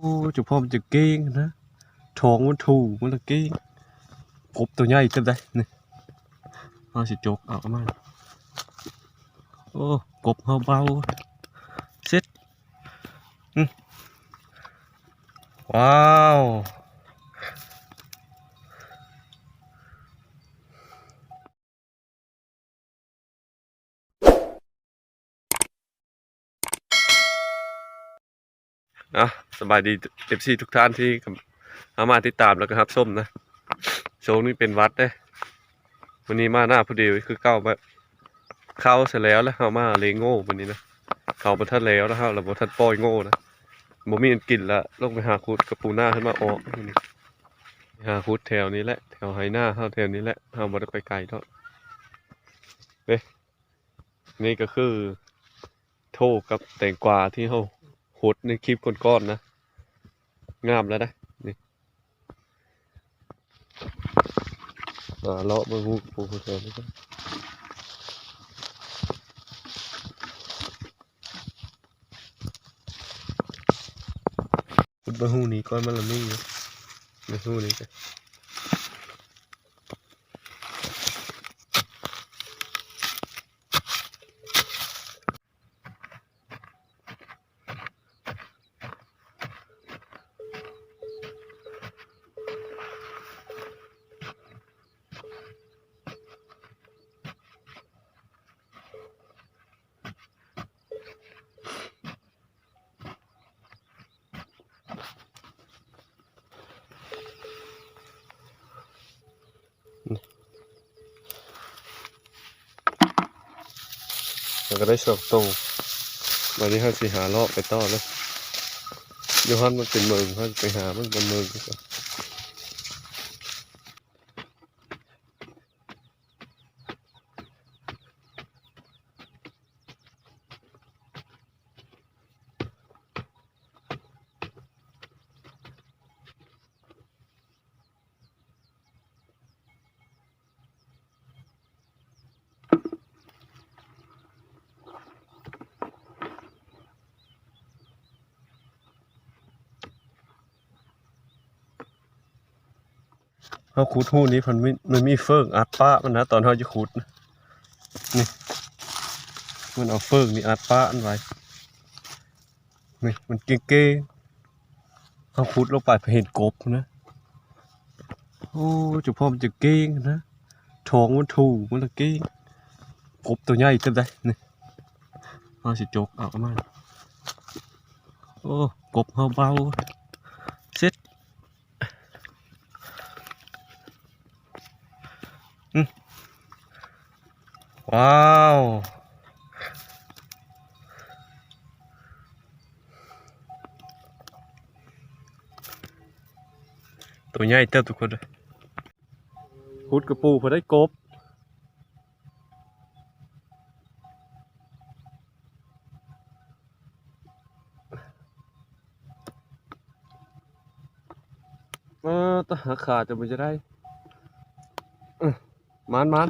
โอ้จุพ่อมันจะเก่งนะท้องมันถูกมันละเก่งกบตัวใหญ่เต็มเลยนี่เอาสิจกเอามาโอ้กบเฮาเบาเซ็ตว้าวสบายดีเอฟซีทุกท่านที่เข้ามาติดตามแล้วก็ครับส้มนะโชว์นี้เป็นวัดเด้วันนี้มาหน้าพอดีคือเก้าแบบเข้าเสร็จแล้วเข้ามาเลงโง่วันนี้นะเขาบรรทัดแล้วนะครับเราบรรทัดปล่อยโง่นะบ่มีอันกินละลงไปหาคุดกับปูหน้าขึ้นมาออกหาคุดแถวนี้แหละแถวไหหน้าเข้าแถวนี้แหละเราบ่ได้ไปไกลเท่านี่ก็คือโทกับแตงกวาที่เขาขุดในคลิปก่อนๆนะงามแล้วนะนี่เลาะมาหูปูแถวนี้ก็ขุดมาหูนี้ก้อนมันละมิ่งนะมาหูนี้ก็แล้วก็ได้สองตัววันนี้เขาสิหาเลาะไปต่อแล้วโยฮันมันเป็นเมืองเขาไปหามันเป็นเมืองก็เขาขุดหูนี้มันมีเฟิงอัดป้ามันนะตอนเขาจะขุดนะนี่มันเอาเฟิงนี่อัดป้าอันไว้นี่มันเก่งๆเขาขุดลงไปเห็นกบนะโอ้จุพ่อมันจะเก่งนะท้องมันถูกมันละเก่งกบตัวใหญ่เต็มเลยนี่เอาสิจกเอามาโอ้กบเฮาเบาเซ็ตว้าวตัวใหญ่เต็มทุกคนเลยขุดกระปูพอได้กบตหาขาจะมันจะได้มัน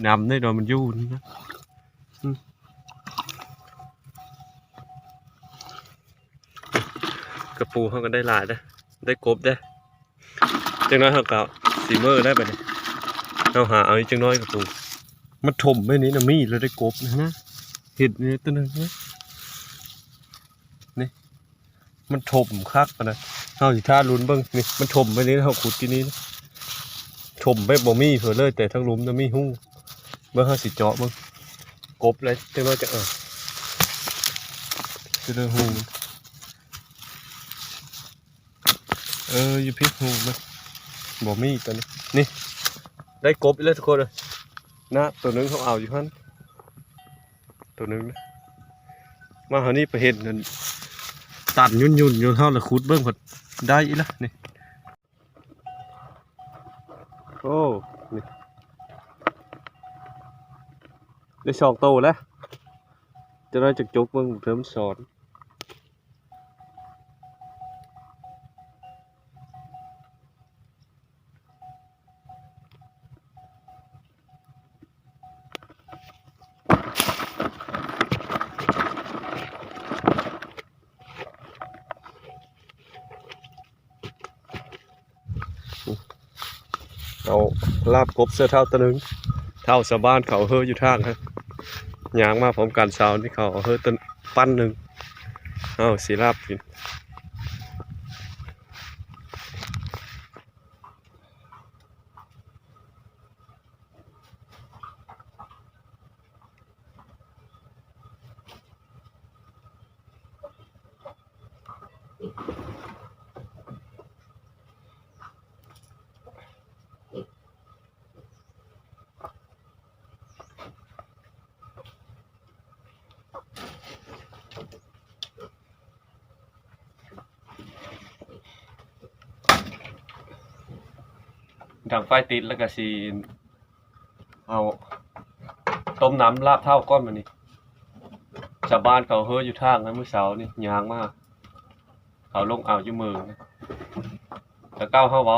นำได้โดนมันยู่นี่นะกระปูเขาก็ได้หลายได้กบได้จังน้อยเขาเก่าสีเมอร์ได้ไปเลยเราหาเอาจังน้อยกระปูมันถมไม่นี้นะมีเลยได้กบนะเห็ดนี่ตัวนึงนะนี่มันถมคักนะเขาสิท่าลุ้นเบิ้งนี่มันถมไปนี้เขาขุดที่นี้นะถมไปบ่มีเผื่อเลยแต่ทั้งลุมจะมีหู้เมื่อเขาสิเจาะมึงกบเลยจังน้อยจะจะได้หูอยู่พิษหูมั้ยบ่มีตัวนี้นี่ได้กบเลยทุกคนเลยนะตัวนึงเขาเอาอยู่ฮั่นตัวนึงนะมาหานี่ไปเห็นนั่นตัดยุ่นเท่าละขุดเบิ้งพอได้อีละนี่โอ้นี่ได้สองโตแล้วจะได้จักจกเบิ้งเพิ่มสอน เอาลาบกบเสื้อเท่าตัวหนึงเท่าชาวบ้านเขาเฮออยู่ทางครับยางมาพร้อมกันเช้านี่เขาเอาเฮอต้นปั้นหนึ่งเอาสีลาบกินทางไฟติดแล้วก็สีเอาต้มน้ำลาบเท่าก้อนมานี่ชาวบ้านเขาเฮออยู่ทางนะเมื่อเช้านี่ยางมากเขาลงอ่าวอยู่เมืองนะแต่ก้าวเฮาเว้า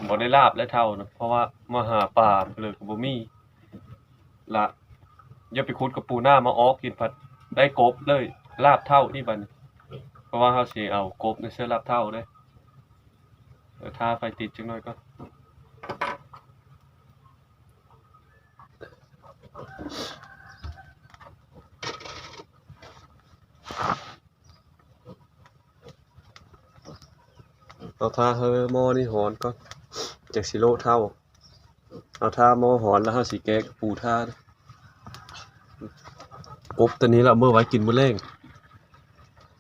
บ่ได้ลาบและเท่านะเพราะว่ามาหาปลาเลยก็บ่มีละอย่าไปขุดกับปูหน้ามาออกกินผัดได้กบเลยลาบเท่านี่บัดนี้เพราะว่าเฮาสิเอากบในเสื้อลาบเท่าเด้ถ้าไฟติดจังหน่อยก็เอาท่าเฮอหม้อนี่หอนก่อนจากสิโลเท่าเอาท่าหม้อหอนแล้วเฮาสิแกะปูท่ากบตัวนี้เราเมื่อไว้กินมื้อแลง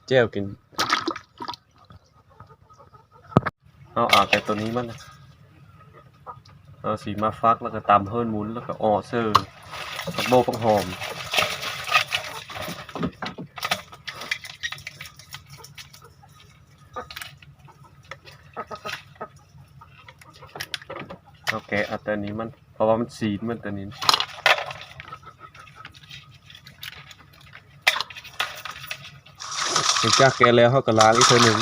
แจ้วกินเอาแต่ตัวนี้มันเอาสีมาฟักแล้วก็ตำเฮิรนหมุนแล้วก็อ่อเซอร์ผักโบผักหอมโอเคเอาตัวนี้มันเพราะว่ามันสีมันตัวนี้จากแกะแล้วเขาก็ล้างอีกทีหนึ่ง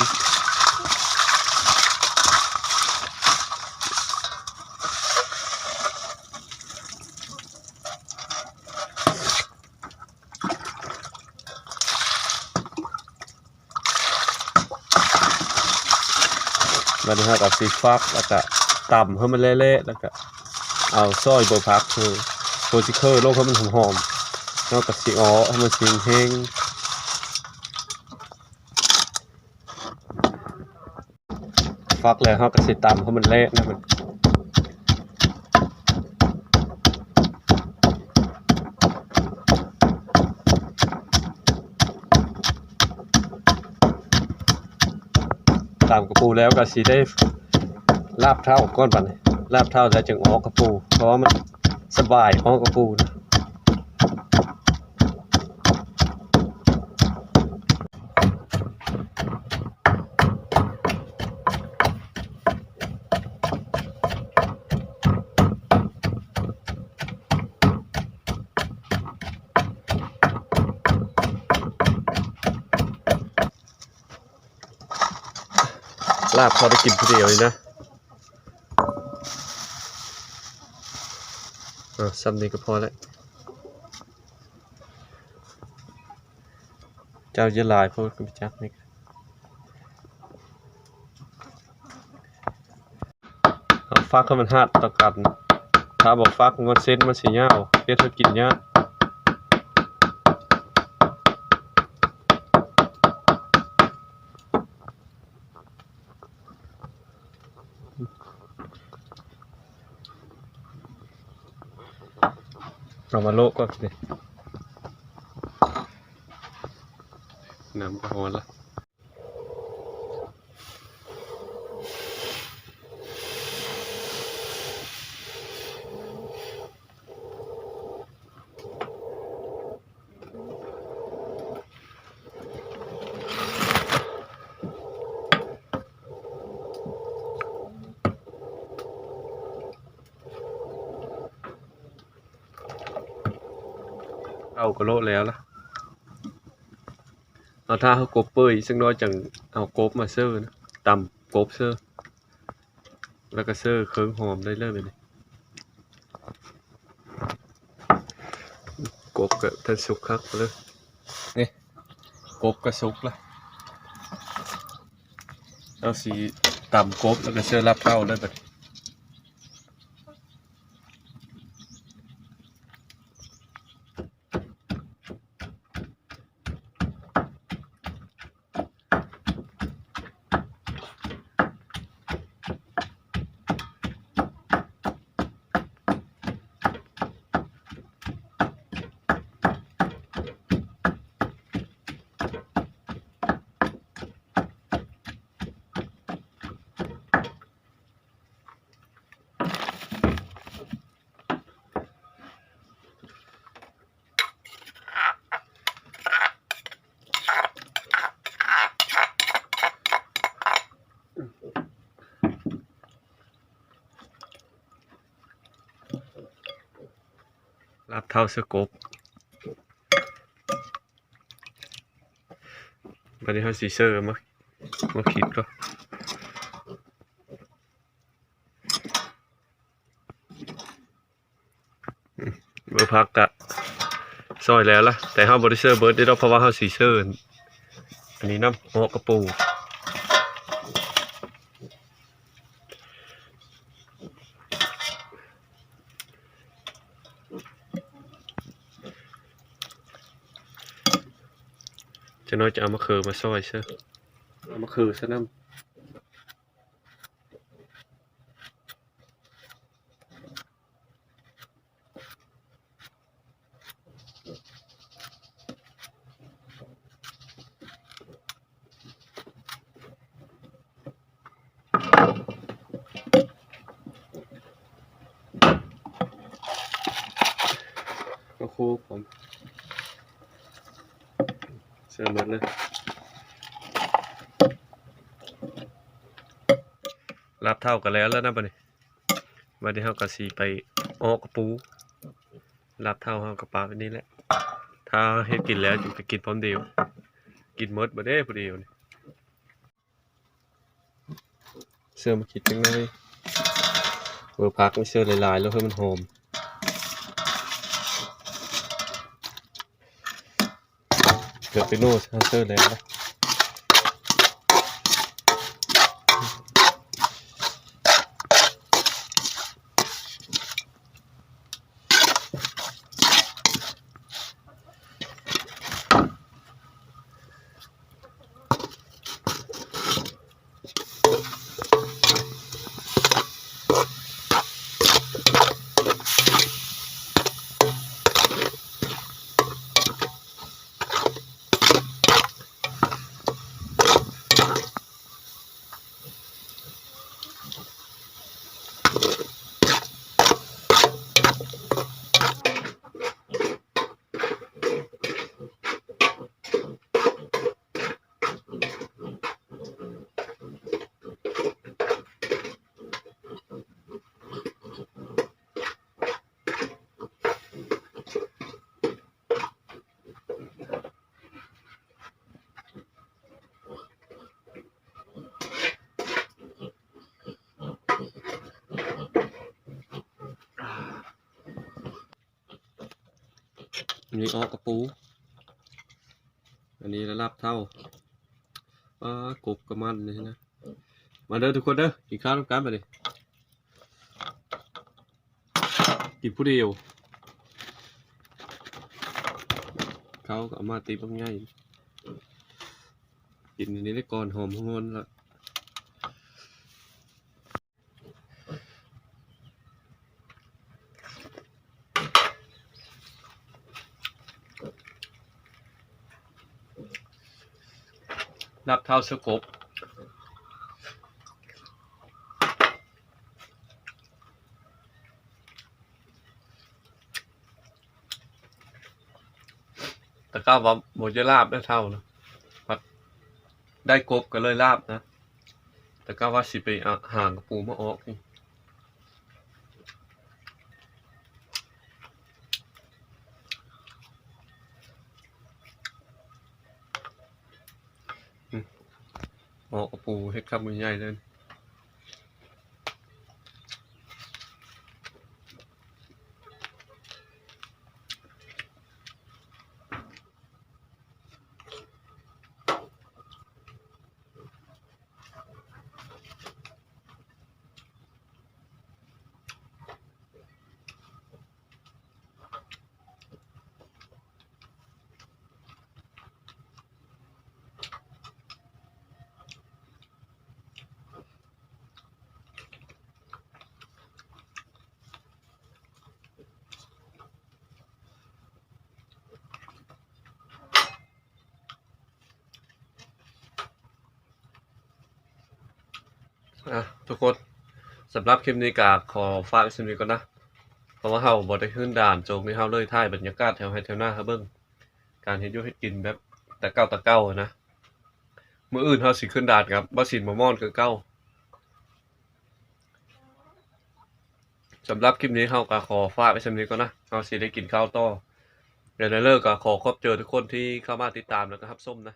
มันให้กับสีฟักแล้วก็ต่ำให้มันเละๆแล้วก็เอาซอยเบอร์พักคือโปรติเคอร์โลกให้มันหอมๆแล้วก็สีอ้อให้มันสีแห้งฟักแล้วเขาก็สีต่ำให้มันเละนะมันตามกระปูแล้วก็สีได้ลาบเท่าก้อนปันลาบเท่าแล้วจึงออกกระปูเพราะว่ามันสบายออกกระปูนะลาบพอได้กินผู้เดียวเลยนะซ้ำนี้ก็พอแล้วเจ้าเยอะลายพวกกับจักนี่เอาฟักให้มันหัดต่อกันถ้าบอกฟักมันเส้นมันสีเงาเรียกเธอกินเนี้ยเรามาโลกก่อนสิน้ำก็ร้อนละเอากระโลแล้วล่ะเอาถ้าเขากบเปื่อยซึ่งน้อยจังเอากบมาเซอร์นะตำกบเซอร์แล้วก็เซอร์เครื่องหอมได้เลยไปเลยกบกับท่านสุกครับเลยนี่กบกับสุกละเอาสีตำกบแล้วก็เซอร์รับเท่าได้ไป อัพเท่าสกบวันนี้เขาสีเซอร์มาคิดก็เบอร์พักกะซอยแล้วล่ะแต่เขาบริเซอร์เบิร์ดได้เพราะว่าเขาสีเซอร์อันนี้น้ำหอกกระปูจะน้อยจะเอามะเขือมาซอยเซอร์เอามะเขือซะน้ำก็คู่ผมเสริมหมดเลยรับเท่ากันแล้วนะบัดนี้เฮากะสีไปออกกระปูรับเท่าเฮากระปาไปนี่แหละถ้าเฮ็ดกินแล้วจะไปกินพร้อมเดียวกินหมดบ่ได้ผู้เดียวนี่เสื้อมาคิดจังไงเบอร์พักไม่เสื้อลายๆแล้วให้มันหอมเกือบไปโน่เสื้อแล้วนะอันนี้ออกกระปูอันนี้ระลับเท่ากบกระมันนี่นะมาเด้อทุกคนเด้อกินข้าวร่วมกันมาดิกินผู้เดียวเขาก็เอามาตีบังง่ายกินอันนี้ได้ก่อนหอมหวนละนับเท่าสกบแต่ก็ว่าหมดจะลาบได้เท่านะได้กบก็เลยลาบนะแต่ก็ว่าสิไปห่างกระปูมาออกนี่ออกกระปูเฮ็ดคำมือใหญ่เลยทุกคนสำหรับคลิปนี้ก็ขอฝากสิ่งนี้ก่อนนะเพราะว่าเฮาบ่ได้ขึ้นด่านโจงนี่เฮาเลยถ่ายบรรยากาศแถวให้แถวหน้าครับเบิ่งการเฮ็ดอยู่เฮ็ดกินแบบแต่เก่านะมื้ออื่นเฮาสิขึ้นด่านครับบ่สินบ่ม่อนคือเก่า สำหรับคลิปนี้เราก็ขอฝากไว้สำนี้ก่อนนะเราสิได้กินข้าวต่อเดี๋ยวในเลิกก็ขอขอบเจอทุกคนที่เข้ามาติดตามแล้วก็รับชมนะ